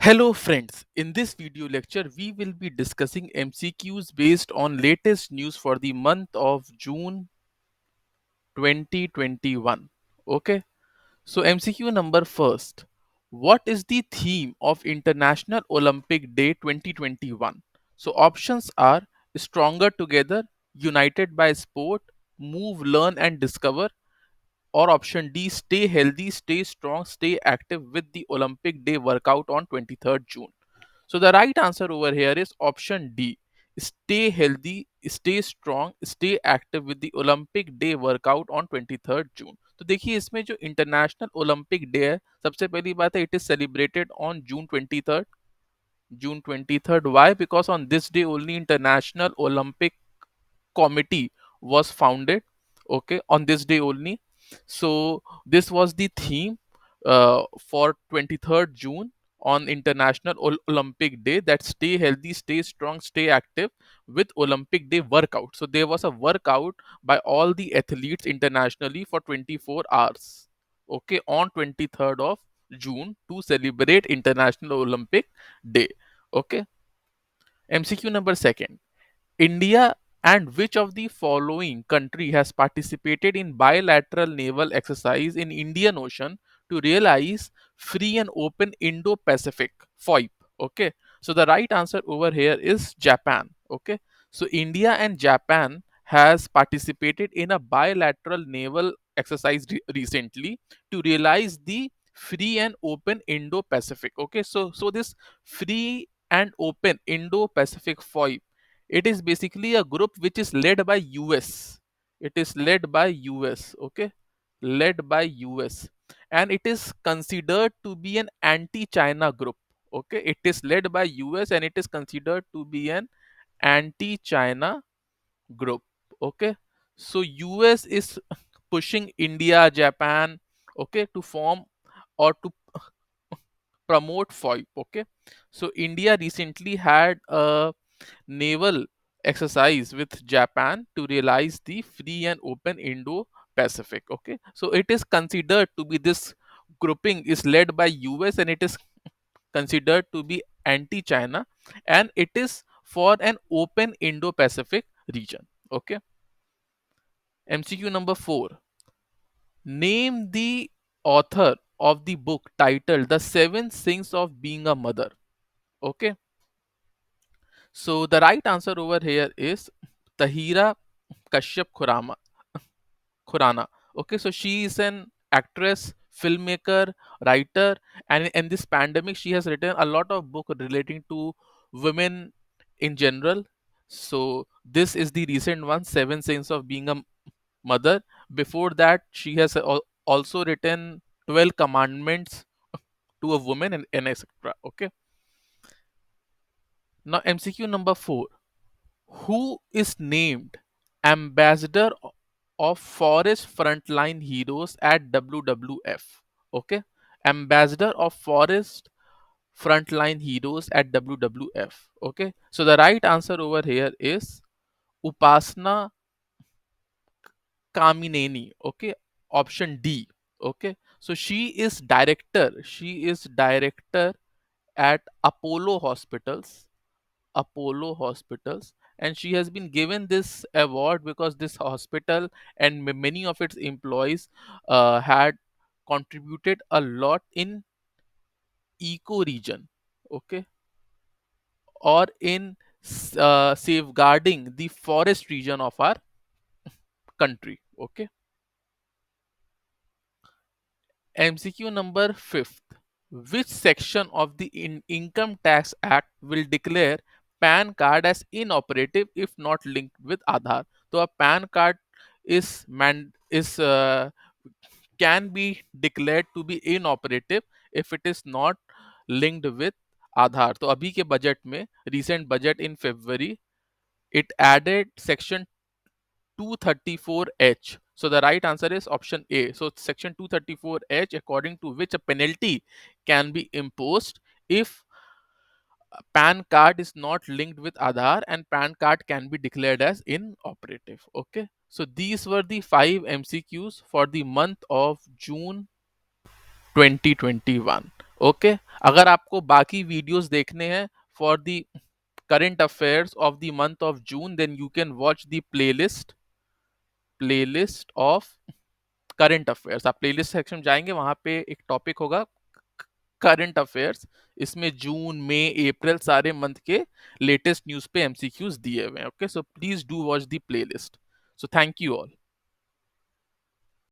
Hello friends, in this video lecture we will be discussing MCQs based on latest news for the month of June 2021. Okay, so MCQ number first. What is the theme of International Olympic Day 2021? So options are stronger together, united by sport, move, learn and discover, or option D, stay healthy, stay strong, stay active with the Olympic Day workout on 23rd June. So the right answer over here is option D. Stay healthy, stay strong, stay active with the Olympic Day workout on 23rd June. तो देखिए इसमें जो international Olympic day है, सबसे पहली बात है it is celebrated on June 23rd. Why? Because on this day only International Olympic Committee was founded, okay, on this day only. So this was the theme for 23rd June on International Olympic Day, that stay healthy, stay strong, stay active with Olympic Day workout. So there was a workout by all the athletes internationally for 24 hours, okay, on 23rd of June to celebrate International Olympic Day. Okay, MCQ number second. India and which of the following country has participated in bilateral naval exercise in Indian Ocean to realize free and open Indo-Pacific FOIP? Okay, so the right answer over here is Japan. Okay, so India and Japan has participated in a bilateral naval exercise recently to realize the free and open Indo-Pacific. Okay, so this free and open Indo-Pacific FOIP, it is basically a group which is led by US. It is led by US, okay, led by US, and it is considered to be an anti-China group. Okay, it is led by US and it is considered to be an anti-China group. Okay, so US is pushing India, Japan, okay, to form or to promote FOIP. Okay, so India recently had a naval exercise with Japan to realize the free and open Indo-Pacific. Okay, so it is considered to be, this grouping is led by US and it is considered to be anti-China, and it is for an open Indo-Pacific region. Okay, MCQ number 4. Name the author of the book titled The Seven Sins of Being a Mother. Okay, so the right answer over here is Tahira Kashyap Khurana. Okay, so she is an actress, filmmaker, writer, and in this pandemic, she has written a lot of books relating to women in general. So this is the recent one, Seven Sins of Being a Mother. Before that, she has also written 12 Commandments to a Woman, and etc. Okay. Now MCQ number 4. Who is named ambassador of Forest Frontline Heroes at WWF? Okay, ambassador of Forest Frontline Heroes at WWF. Okay, so the right answer over here is Upasna Kamineni. Okay, option D. Okay, so she is director at Apollo Hospitals, and she has been given this award because this hospital and many of its employees had contributed a lot in eco region, okay, or in safeguarding the forest region of our country. Okay, MCQ number 5th. Which section of the Income Tax Act will declare PAN card as inoperative if not linked with Aadhaar? So a PAN card is can be declared to be inoperative if it is not linked with Aadhaar. तो अभी के budget में, recent budget in February, it added section 234H. So the right answer is option A. So section 234H, according to which a penalty can be imposed if PAN card is not linked with Aadhaar and PAN card can be declared as inoperative. Okay. So these were the 5 MCQs for the month of June 2021. Okay, अगर आपको बाकी videos देखने हैं for the current affairs of the month of June, then you can watch the playlist of current affairs. आप playlist section में जाएंगे, वहां पे एक टॉपिक होगा करंट अफेयर्स। इसमें जून, मई, अप्रैल सारे मंथ के लेटेस्ट न्यूज पे एमसीक्यूज दिए हुए हैं। Okay, so please do watch the playlist. So thank you all.